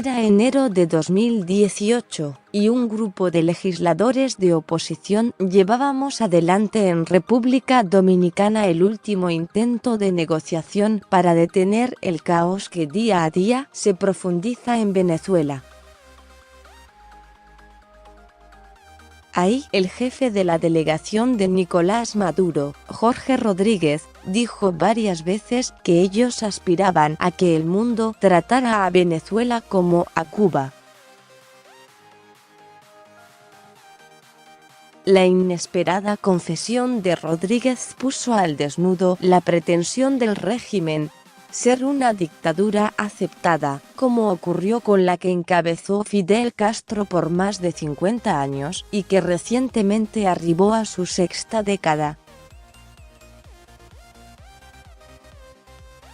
Era enero de 2018, y un grupo de legisladores de oposición llevábamos adelante en República Dominicana el último intento de negociación para detener el caos que día a día se profundiza en Venezuela. Ahí, el jefe de la delegación de Nicolás Maduro, Jorge Rodríguez, dijo varias veces que ellos aspiraban a que el mundo tratara a Venezuela como a Cuba. La inesperada confesión de Rodríguez puso al desnudo la pretensión del régimen ser una dictadura aceptada, como ocurrió con la que encabezó Fidel Castro por más de 50 años y que recientemente arribó a su sexta década.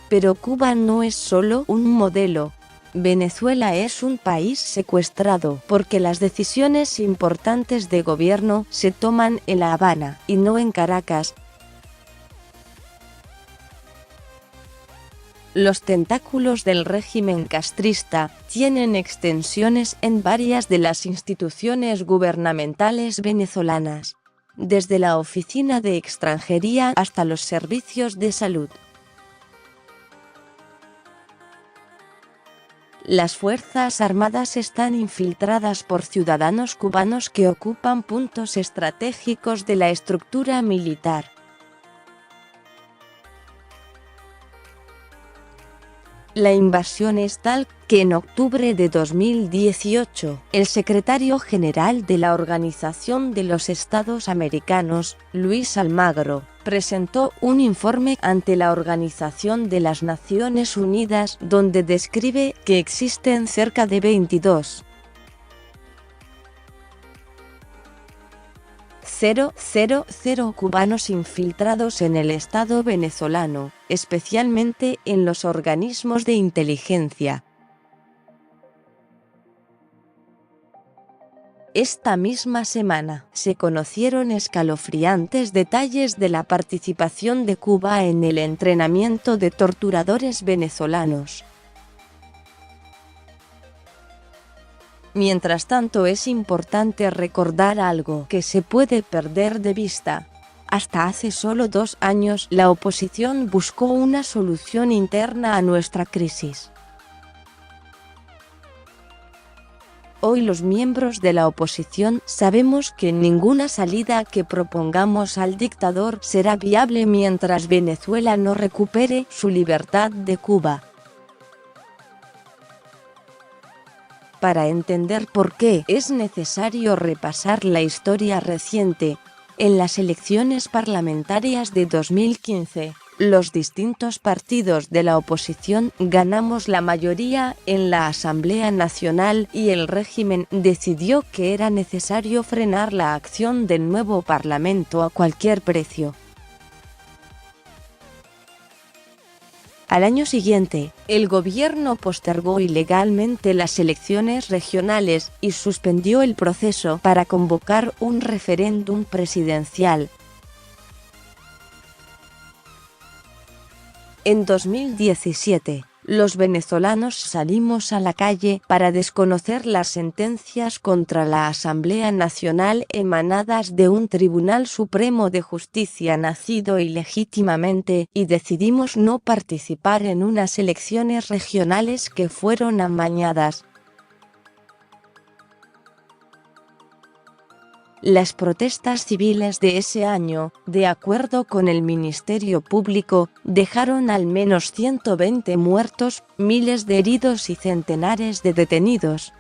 Pero Cuba no es solo un modelo. Venezuela es un país secuestrado porque las decisiones importantes de gobierno se toman en La Habana y no en Caracas. Los tentáculos del régimen castrista tienen extensiones en varias de las instituciones gubernamentales venezolanas, desde la Oficina de Extranjería hasta los servicios de salud. Las Fuerzas Armadas están infiltradas por ciudadanos cubanos que ocupan puntos estratégicos de la estructura militar. La invasión es tal que en octubre de 2018, el secretario general de la Organización de los Estados Americanos, Luis Almagro, presentó un informe ante la Organización de las Naciones Unidas donde describe que existen cerca de 22,000 cubanos infiltrados en el Estado venezolano, especialmente en los organismos de inteligencia. Esta misma semana se conocieron escalofriantes detalles de la participación de Cuba en el entrenamiento de torturadores venezolanos. Mientras tanto, es importante recordar algo que se puede perder de vista. Hasta hace solo 2 años, la oposición buscó una solución interna a nuestra crisis. Hoy los miembros de la oposición sabemos que ninguna salida que propongamos al dictador será viable mientras Venezuela no recupere su libertad de Cuba. Para entender por qué es necesario repasar la historia reciente, en las elecciones parlamentarias de 2015, los distintos partidos de la oposición ganamos la mayoría en la Asamblea Nacional y el régimen decidió que era necesario frenar la acción del nuevo Parlamento a cualquier precio. Al año siguiente, el gobierno postergó ilegalmente las elecciones regionales y suspendió el proceso para convocar un referéndum presidencial. En 2017, los venezolanos salimos a la calle para desconocer las sentencias contra la Asamblea Nacional emanadas de un Tribunal Supremo de Justicia nacido ilegítimamente y decidimos no participar en unas elecciones regionales que fueron amañadas. Las protestas civiles de ese año, de acuerdo con el Ministerio Público, dejaron al menos 120 muertos, miles de heridos y centenares de detenidos.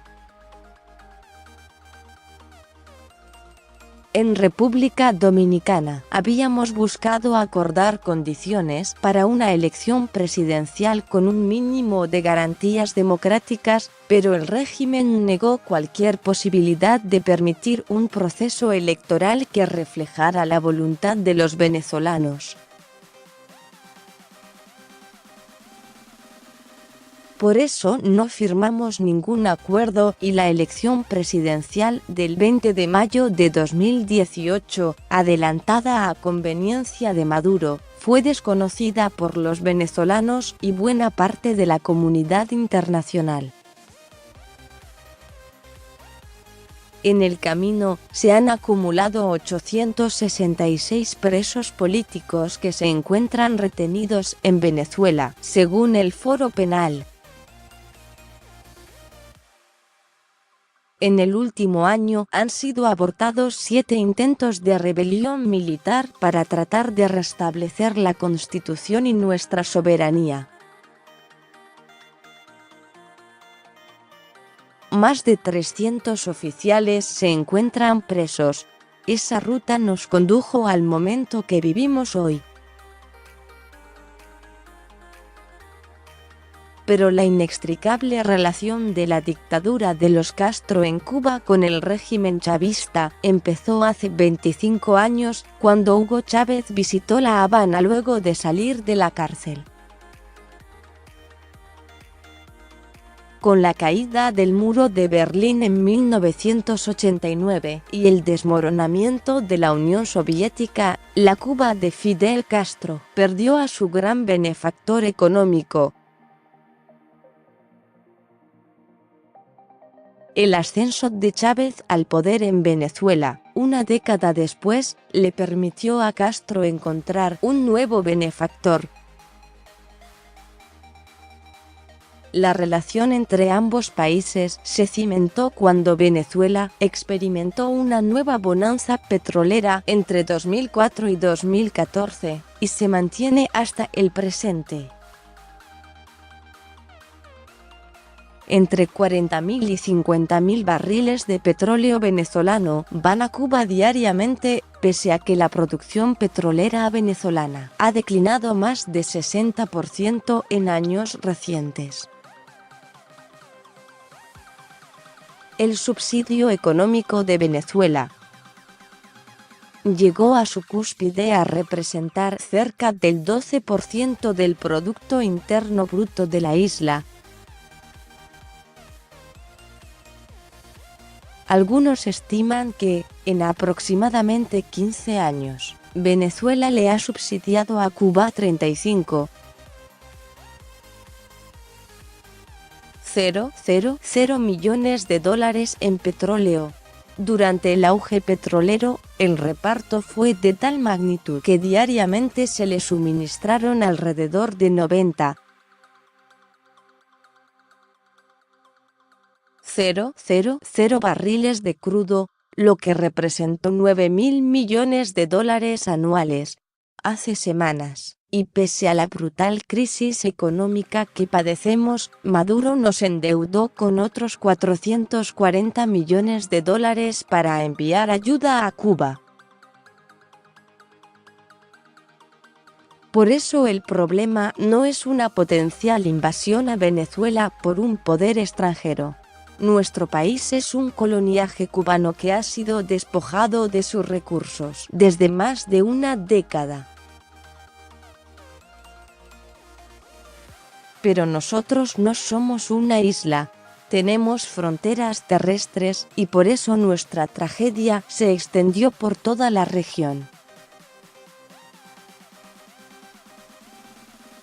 En República Dominicana, habíamos buscado acordar condiciones para una elección presidencial con un mínimo de garantías democráticas, pero el régimen negó cualquier posibilidad de permitir un proceso electoral que reflejara la voluntad de los venezolanos. Por eso no firmamos ningún acuerdo y la elección presidencial del 20 de mayo de 2018, adelantada a conveniencia de Maduro, fue desconocida por los venezolanos y buena parte de la comunidad internacional. En el camino, se han acumulado 866 presos políticos que se encuentran retenidos en Venezuela, según el Foro Penal. En el último año han sido abortados 7 intentos de rebelión militar para tratar de restablecer la Constitución y nuestra soberanía. Más de 300 oficiales se encuentran presos. Esa ruta nos condujo al momento que vivimos hoy. Pero la inextricable relación de la dictadura de los Castro en Cuba con el régimen chavista empezó hace 25 años, cuando Hugo Chávez visitó La Habana luego de salir de la cárcel. Con la caída del muro de Berlín en 1989 y el desmoronamiento de la Unión Soviética, la Cuba de Fidel Castro perdió a su gran benefactor económico. El ascenso de Chávez al poder en Venezuela, una década después, le permitió a Castro encontrar un nuevo benefactor. La relación entre ambos países se cimentó cuando Venezuela experimentó una nueva bonanza petrolera entre 2004 y 2014, y se mantiene hasta el presente. Entre 40.000 y 50.000 barriles de petróleo venezolano van a Cuba diariamente, pese a que la producción petrolera venezolana ha declinado más de 60% en años recientes. El subsidio económico de Venezuela llegó a su cúspide a representar cerca del 12% del Producto Interno Bruto de la isla. Algunos estiman que, en aproximadamente 15 años, Venezuela le ha subsidiado a Cuba 35,000 millones de dólares en petróleo. Durante el auge petrolero, el reparto fue de tal magnitud que diariamente se le suministraron alrededor de 90,000 barriles de crudo, lo que representó 9.000 millones de dólares anuales. Hace semanas, y pese a la brutal crisis económica que padecemos, Maduro nos endeudó con otros 440 millones de dólares para enviar ayuda a Cuba. Por eso el problema no es una potencial invasión a Venezuela por un poder extranjero. Nuestro país es un coloniaje cubano que ha sido despojado de sus recursos desde más de una década. Pero nosotros no somos una isla, tenemos fronteras terrestres y por eso nuestra tragedia se extendió por toda la región.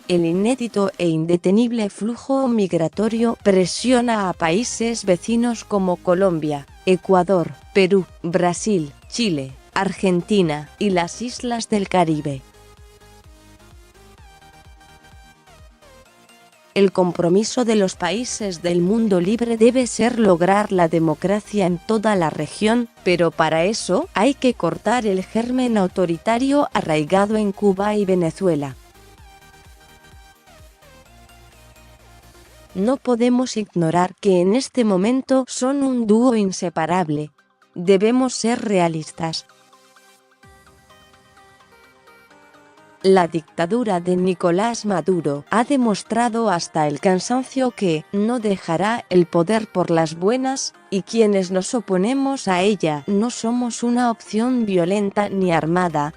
El inédito e indetenible flujo migratorio presiona a países vecinos como Colombia, Ecuador, Perú, Brasil, Chile, Argentina y las islas del Caribe. El compromiso de los países del mundo libre debe ser lograr la democracia en toda la región, pero para eso hay que cortar el germen autoritario arraigado en Cuba y Venezuela. No podemos ignorar que en este momento son un dúo inseparable. Debemos ser realistas. La dictadura de Nicolás Maduro ha demostrado hasta el cansancio que no dejará el poder por las buenas, y quienes nos oponemos a ella no somos una opción violenta ni armada.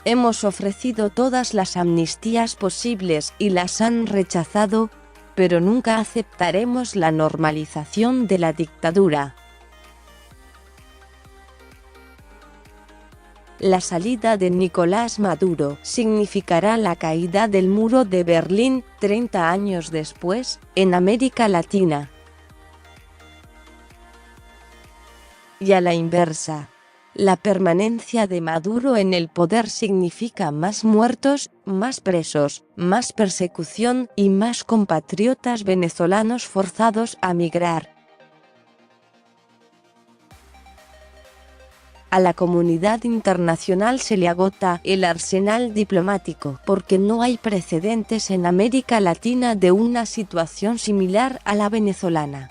Hemos ofrecido todas las amnistías posibles y las han rechazado, pero nunca aceptaremos la normalización de la dictadura. La salida de Nicolás Maduro significará la caída del muro de Berlín 30 años después, en América Latina. y a la inversa. La permanencia de Maduro en el poder significa más muertos, más presos, más persecución y más compatriotas venezolanos forzados a migrar. A la comunidad internacional se le agota el arsenal diplomático porque no hay precedentes en América Latina de una situación similar a la venezolana.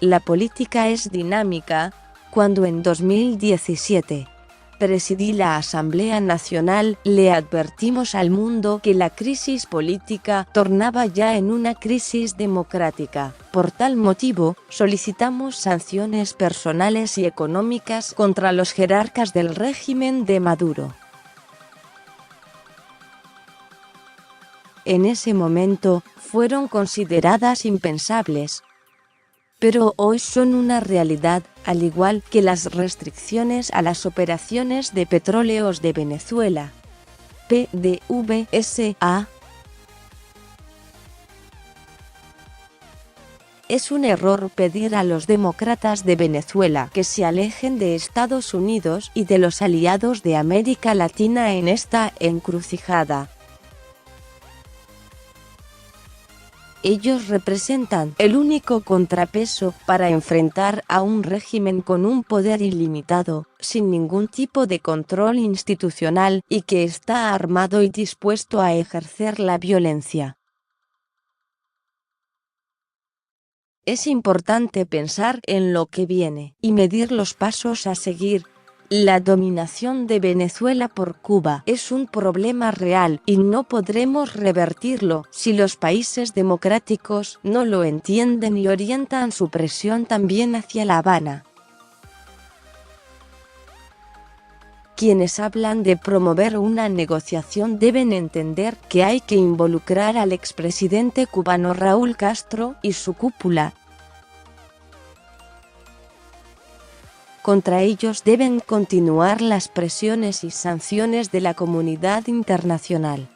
La política es dinámica. Cuando en 2017 presidí la Asamblea Nacional, le advertimos al mundo que la crisis política tornaba ya en una crisis democrática. Por tal motivo, solicitamos sanciones personales y económicas contra los jerarcas del régimen de Maduro. En ese momento, fueron consideradas impensables, pero hoy son una realidad, al igual que las restricciones a las operaciones de petróleos de Venezuela. PDVSA. Es un error pedir a los demócratas de Venezuela que se alejen de Estados Unidos y de los aliados de América Latina en esta encrucijada. Ellos representan el único contrapeso para enfrentar a un régimen con un poder ilimitado, sin ningún tipo de control institucional y que está armado y dispuesto a ejercer la violencia. Es importante pensar en lo que viene y medir los pasos a seguir. La dominación de Venezuela por Cuba es un problema real y no podremos revertirlo si los países democráticos no lo entienden y orientan su presión también hacia La Habana. Quienes hablan de promover una negociación deben entender que hay que involucrar al expresidente cubano Raúl Castro y su cúpula. Contra ellos deben continuar las presiones y sanciones de la comunidad internacional.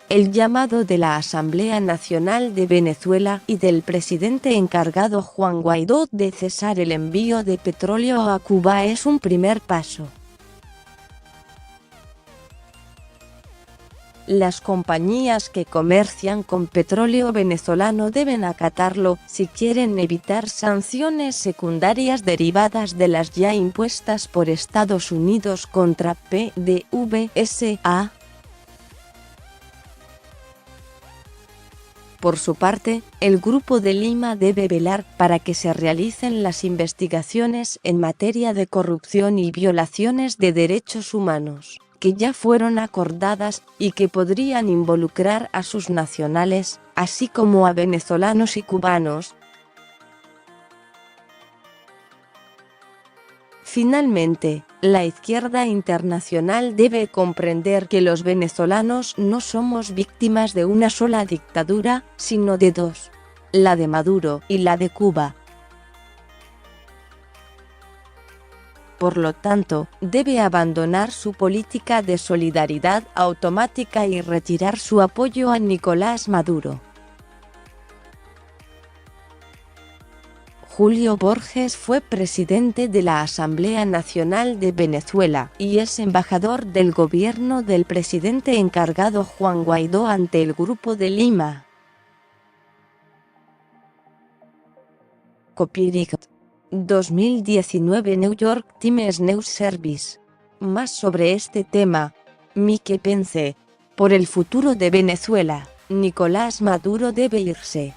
El llamado de la Asamblea Nacional de Venezuela y del presidente encargado Juan Guaidó de cesar el envío de petróleo a Cuba es un primer paso. Las compañías que comercian con petróleo venezolano deben acatarlo si quieren evitar sanciones secundarias derivadas de las ya impuestas por Estados Unidos contra PDVSA. Por su parte, el Grupo de Lima debe velar para que se realicen las investigaciones en materia de corrupción y violaciones de derechos humanos, que ya fueron acordadas y que podrían involucrar a sus nacionales, así como a venezolanos y cubanos. Finalmente, la izquierda internacional debe comprender que los venezolanos no somos víctimas de una sola dictadura, sino de dos: la de Maduro y la de Cuba. Por lo tanto, debe abandonar su política de solidaridad automática y retirar su apoyo a Nicolás Maduro. Julio Borges fue presidente de la Asamblea Nacional de Venezuela y es embajador del gobierno del presidente encargado Juan Guaidó ante el Grupo de Lima. Copyright 2019 New York Times News Service. Más sobre este tema. Mike Pence. Por el futuro de Venezuela, Nicolás Maduro debe irse.